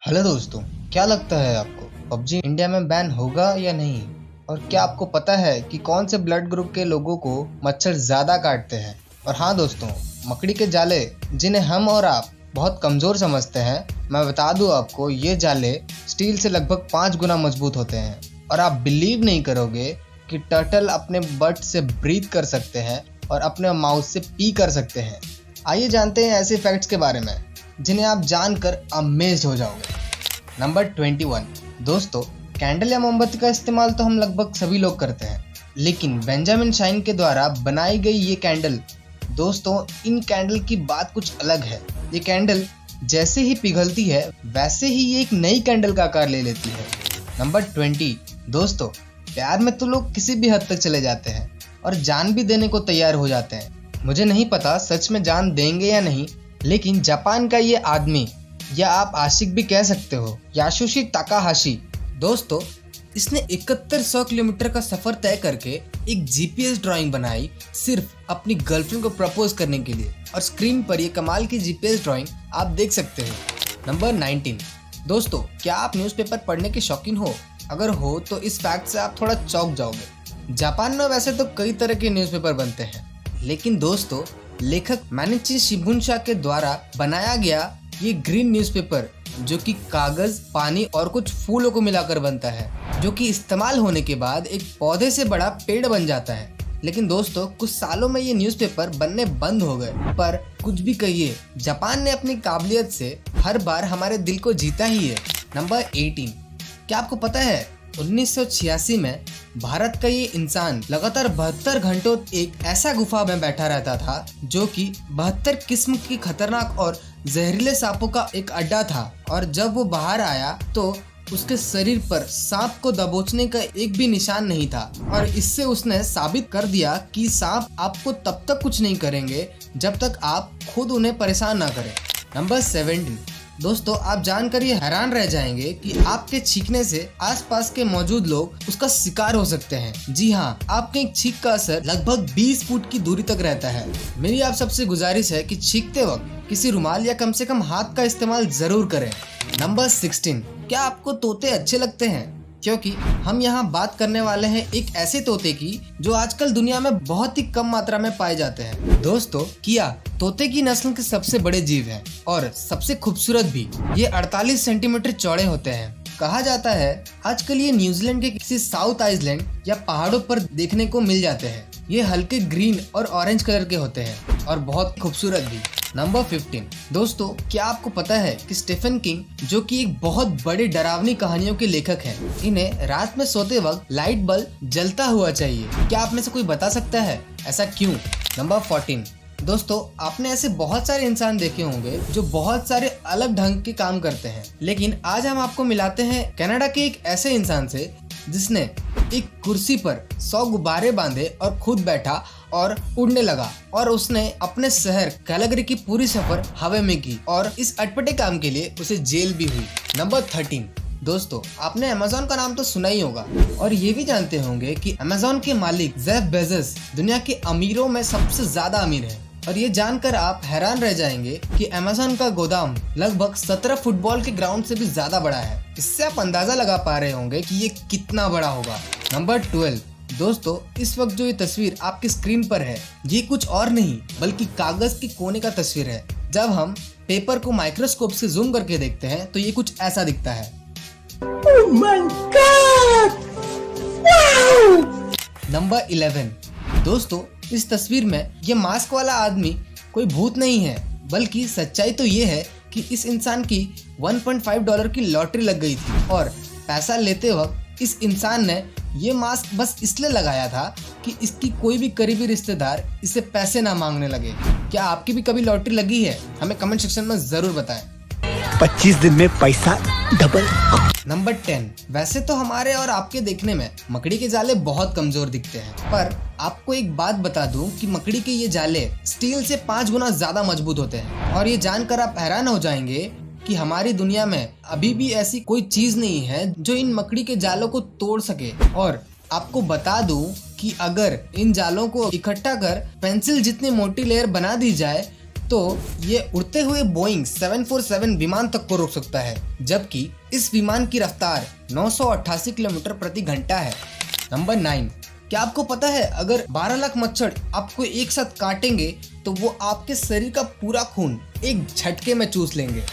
Hello दोस्तों, क्या लगता है आपको पबजी इंडिया में बैन होगा या नहीं? और क्या आपको पता है कि कौन से ब्लड ग्रुप के लोगों को मच्छर ज़्यादा काटते हैं? और हाँ दोस्तों, मकड़ी के जाले जिन्हें हम और आप बहुत कमज़ोर समझते हैं, मैं बता दूं आपको, ये जाले स्टील से लगभग 5 गुना मजबूत होते हैं। और आप बिलीव नहीं करोगे कि टर्टल अपने बट से ब्रीथ कर सकते हैं और अपने माउथ से पी कर सकते हैं। आइए जानते हैं ऐसे फैक्ट्स के बारे में जिन्हें आप जानकर अमेज्ड हो जाओगे। नंबर 21। दोस्तों, कैंडल या मोमबत्ती का इस्तेमाल तो हम लगभग सभी लोग करते हैं, लेकिन बेंजामिन शाइन के द्वारा बनाई गई ये कैंडल, दोस्तों इन कैंडल की बात कुछ अलग है। ये कैंडल जैसे ही पिघलती है वैसे ही ये एक नई कैंडल का आकार ले लेती है। नंबर 20। दोस्तों, प्यार में तो लोग किसी भी हद तक चले जाते हैं और जान भी देने को तैयार हो जाते हैं। मुझे नहीं पता सच में जान देंगे या नहीं, लेकिन जापान का ये आदमी, या आप आशिक भी कह सकते हो, यासुशी ताकाहाशी, दोस्तों इसने 7100 किलोमीटर का सफर तय करके एक जीपीएस ड्राइंग बनाई सिर्फ अपनी गर्लफ्रेंड को प्रपोज करने के लिए। और स्क्रीन पर ये कमाल की जीपीएस ड्राइंग आप देख सकते हो। नंबर 19। दोस्तों, क्या आप न्यूज़पेपर पढ़ने के शौकीन हो? अगर हो तो इस फैक्ट से आप थोड़ा चौंक जाओगे। जापान में वैसे तो कई तरह के न्यूज़पेपर बनते हैं, लेकिन दोस्तों लेखक मानिची शिबुंशा के द्वारा बनाया गया ये ग्रीन न्यूज़पेपर, जो कि कागज, पानी और कुछ फूलों को मिलाकर बनता है, जो कि इस्तेमाल होने के बाद एक पौधे से बड़ा पेड़ बन जाता है। लेकिन दोस्तों कुछ सालों में ये न्यूज़पेपर बनने बंद हो गए। पर कुछ भी कहिए, जापान ने अपनी काबिलियत से हर बार हमारे दिल को जीता ही है। नंबर 18। क्या आपको पता है 1986 में भारत का ये इंसान लगातार 72 घंटों एक ऐसा गुफा में बैठा रहता था, जो कि 72 किस्म की खतरनाक और जहरीले सांपों का एक अड्डा था। और जब वो बाहर आया तो उसके शरीर पर सांप को दबोचने का एक भी निशान नहीं था। और इससे उसने साबित कर दिया कि सांप आपको तब तक कुछ नहीं करेंगे जब तक आप खुद उन्हें परेशान ना करें। नंबर 17। दोस्तों, आप जानकर ये हैरान रह जाएंगे कि आपके छींकने से आसपास के मौजूद लोग उसका शिकार हो सकते हैं। जी हाँ, आपके एक छींक का असर लगभग 20 फुट की दूरी तक रहता है। मेरी आप सबसे गुजारिश है कि छींकते वक्त किसी रुमाल या कम से कम हाथ का इस्तेमाल जरूर करें। नंबर 16। क्या आपको तोते अच्छे लगते हैं? क्योंकि हम यहाँ बात करने वाले हैं एक ऐसे तोते की जो आजकल दुनिया में बहुत ही कम मात्रा में पाए जाते हैं। दोस्तों, किया तोते की नस्ल के सबसे बड़े जीव हैं और सबसे खूबसूरत भी। ये 48 सेंटीमीटर चौड़े होते हैं। कहा जाता है आजकल ये न्यूजीलैंड के किसी साउथ आइलैंड या पहाड़ों पर देखने को मिल जाते हैं। ये हल्के ग्रीन और ऑरेंज कलर के होते हैं और बहुत खूबसूरत भी। नंबर 15। दोस्तों, क्या आपको पता है कि स्टीफन किंग, जो कि एक बहुत बड़े डरावनी कहानियों के लेखक हैं, इन्हें रात में सोते वक्त लाइट बल्ब जलता हुआ चाहिए? क्या आप में से कोई बता सकता है ऐसा क्यों? नंबर 14। दोस्तों, आपने ऐसे बहुत सारे इंसान देखे होंगे जो बहुत सारे अलग ढंग के काम करते हैं, लेकिन आज हम आपको मिलाते हैं कनाडा के एक ऐसे इंसान से जिसने एक कुर्सी पर 100 गुब्बारे बांधे और खुद बैठा और उड़ने लगा। और उसने अपने शहर कैलगरी की पूरी सफर हवा में की और इस अटपटे काम के लिए उसे जेल भी हुई। नंबर 13। दोस्तों, आपने अमेज़न का नाम तो सुना ही होगा और ये भी जानते होंगे कि अमेज़न के मालिक जेफ बेजोस दुनिया के अमीरों में सबसे ज्यादा अमीर है। और ये जानकर आप हैरान रह जाएंगे कि अमेज़न का गोदाम लगभग 17 फुटबॉल के ग्राउंड से भी ज्यादा बड़ा है। इससे आप अंदाजा लगा पा रहे होंगे कि ये कितना बड़ा होगा। नंबर 12। दोस्तों, इस वक्त जो ये तस्वीर आपकी स्क्रीन पर है, ये कुछ और नहीं बल्कि कागज के कोने का तस्वीर है। जब हम पेपर को माइक्रोस्कोप से जूम करके देखते हैं तो ये कुछ ऐसा दिखता है। Oh my God! Wow! Number 11। दोस्तों, इस तस्वीर में ये मास्क वाला आदमी कोई भूत नहीं है, बल्कि सच्चाई तो ये है कि इस इंसान की $1.5 की लॉटरी लग गई थी। और पैसा लेते वक्त इस इंसान ने ये मास्क बस इसलिए लगाया था कि इसकी कोई भी करीबी रिश्तेदार इसे पैसे ना मांगने लगे। क्या आपकी भी कभी लॉटरी लगी है? हमें कमेंट सेक्शन में जरूर बताएं। 25 दिन में पैसा डबल। नंबर 10। वैसे तो हमारे और आपके देखने में मकड़ी के जाले बहुत कमजोर दिखते हैं, पर आपको एक बात बता दूं कि मकड़ी के ये जाले स्टील से 5 गुना ज्यादा मजबूत होते हैं। और ये जानकर आप हैरान हो जाएंगे कि हमारी दुनिया में अभी भी ऐसी कोई चीज नहीं है जो इन मकड़ी के जालों को तोड़ सके। और आपको बता दूं कि अगर इन जालों को इकट्ठा कर पेंसिल जितनी मोटी लेयर बना दी जाए तो ये उड़ते हुए बोइंग 747 विमान तक को रोक सकता है, जबकि इस विमान की रफ्तार 988 किलोमीटर प्रति घंटा है। नंबर 9, क्या आपको पता है अगर 12 लाख मच्छर आपको एक साथ काटेंगे तो वो आपके शरीर का पूरा खून एक झटके में चूस लेंगे।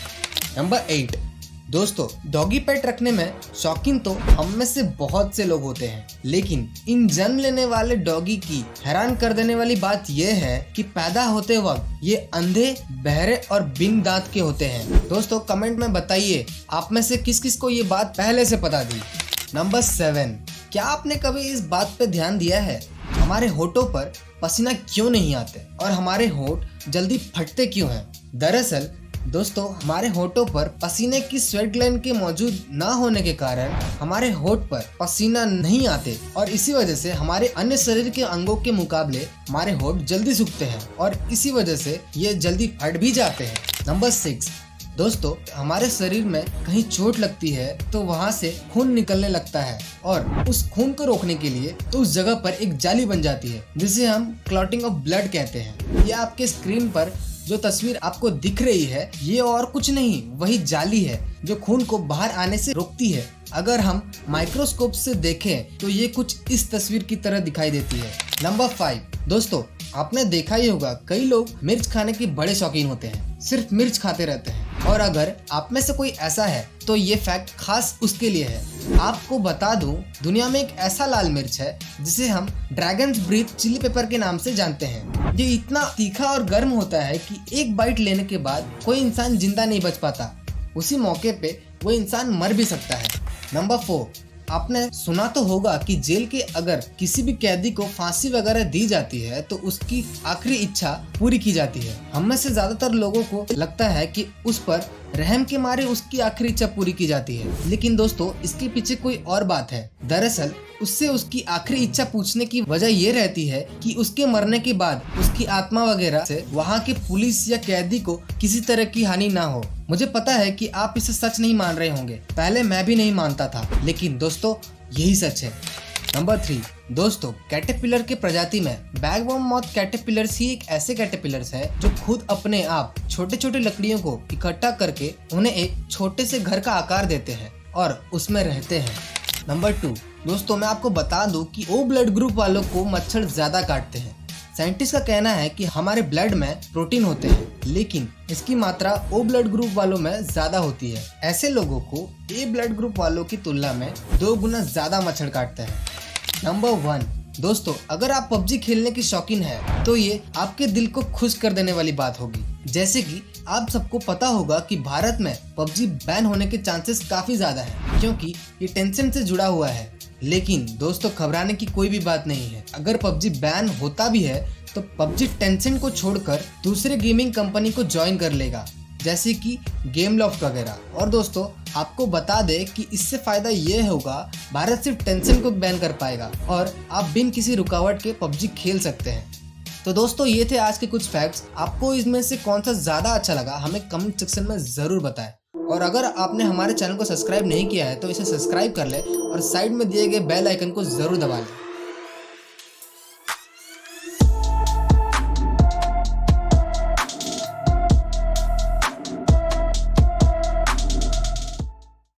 नंबर 8, दोस्तों डॉगी पेट रखने में शौकीन तो हम में से बहुत से लोग होते हैं, लेकिन इन जन्म लेने वाले डॉगी की हैरान कर देने वाली बात यह है कि पैदा होते वक्त ये अंधे, बहरे और बिन दांत के होते हैं। दोस्तों कमेंट में बताइए आप में से किस किस को ये बात पहले से पता थी। नंबर 7, क्या आपने कभी इस बात पे ध्यान दिया है हमारे होठों पर पसीना क्यों नहीं आते और हमारे होठ जल्दी फटते क्यों हैं? दरअसल दोस्तों हमारे होठों पर पसीने की स्वेट ग्लैंड के मौजूद न होने के कारण हमारे होठ पर पसीना नहीं आते और इसी वजह से हमारे अन्य शरीर के अंगों के मुकाबले हमारे होठ जल्दी सूखते हैं और इसी वजह से ये जल्दी फट भी जाते हैं। नंबर 6, दोस्तों हमारे शरीर में कहीं चोट लगती है तो वहाँ से खून निकलने लगता है और उस खून को रोकने के लिए तो उस जगह पर एक जाली बन जाती है जिसे हम क्लॉटिंग ऑफ ब्लड कहते हैं। ये आपके स्क्रीन पर जो तस्वीर आपको दिख रही है ये और कुछ नहीं वही जाली है जो खून को बाहर आने से रोकती है। अगर हम माइक्रोस्कोप से देखें तो ये कुछ इस तस्वीर की तरह दिखाई देती है। नंबर 5, दोस्तों आपने देखा ही होगा कई लोग मिर्च खाने के बड़े शौकीन होते हैं, सिर्फ मिर्च खाते रहते हैं और अगर आप में से कोई ऐसा है तो ये फैक्ट खास उसके लिए है। आपको बता दूं दुनिया में एक ऐसा लाल मिर्च है जिसे हम ड्रैगन्स ब्रीथ चिली पेपर के नाम से जानते हैं। ये इतना तीखा और गर्म होता है कि एक बाइट लेने के बाद कोई इंसान जिंदा नहीं बच पाता, उसी मौके पे वो इंसान मर भी सकता है। नंबर 4, आपने सुना तो होगा कि जेल के अगर किसी भी कैदी को फांसी वगैरह दी जाती है तो उसकी आखिरी इच्छा पूरी की जाती है। हम में से ज्यादातर लोगों को लगता है कि उस पर रहम के मारे उसकी आखिरी इच्छा पूरी की जाती है, लेकिन दोस्तों इसके पीछे कोई और बात है। दरअसल उससे उसकी आखिरी इच्छा पूछने की वजह ये रहती है कि उसके मरने के बाद उसकी आत्मा वगैरह से वहाँ के पुलिस या कैदी को किसी तरह की हानि ना हो। मुझे पता है कि आप इसे सच नहीं मान रहे होंगे, पहले मैं भी नहीं मानता था, लेकिन दोस्तों यही सच है। नंबर 3, दोस्तों कैटरपिलर के प्रजाति में बैगवॉर्म मॉथ कैटरपिलर्स ही एक ऐसे कैटरपिलर्स है जो खुद अपने आप छोटे छोटे लकड़ियों को इकट्ठा करके उन्हें एक छोटे से घर का आकार देते हैं और उसमें रहते हैं। नंबर 2, दोस्तों मैं आपको बता दूं कि ओ ब्लड ग्रुप वालों को मच्छर ज्यादा काटते हैं। साइंटिस्ट का कहना है कि हमारे ब्लड में प्रोटीन होते हैं, लेकिन इसकी मात्रा ओ ब्लड ग्रुप वालों में ज्यादा होती है। ऐसे लोगों को ए ब्लड ग्रुप वालों की तुलना में 2 गुना ज्यादा मच्छर काटते हैं। नंबर 1, दोस्तों अगर आप पबजी खेलने की शौकीन है तो ये आपके दिल को खुश कर देने वाली बात होगी। जैसे कि आप सबको पता होगा कि भारत में पबजी बैन होने के चांसेस काफी ज्यादा हैं क्योंकि ये टेंशन से जुड़ा हुआ है। लेकिन दोस्तों घबराने की कोई भी बात नहीं है। अगर पबजी बैन होता भी है तो पबजी टेंशन को छोड़कर दूसरे गेमिंग कंपनी को ज्वाइन कर लेगा, जैसे कि गेमलॉफ्ट वगैरह। और दोस्तों आपको बता दे कि इससे फायदा ये होगा भारत सिर्फ टेंशन को बैन कर पाएगा और आप बिन किसी रुकावट के पबजी खेल सकते हैं। तो दोस्तों ये थे आज के कुछ फैक्ट्स। आपको इसमें से कौन सा ज्यादा अच्छा लगा हमें कमेंट सेक्शन में जरूर बताएं। और अगर आपने हमारे चैनल को सब्सक्राइब नहीं किया है तो इसे सब्सक्राइब कर ले और साइड में दिए गए बेल आइकन को जरूर दबा लें।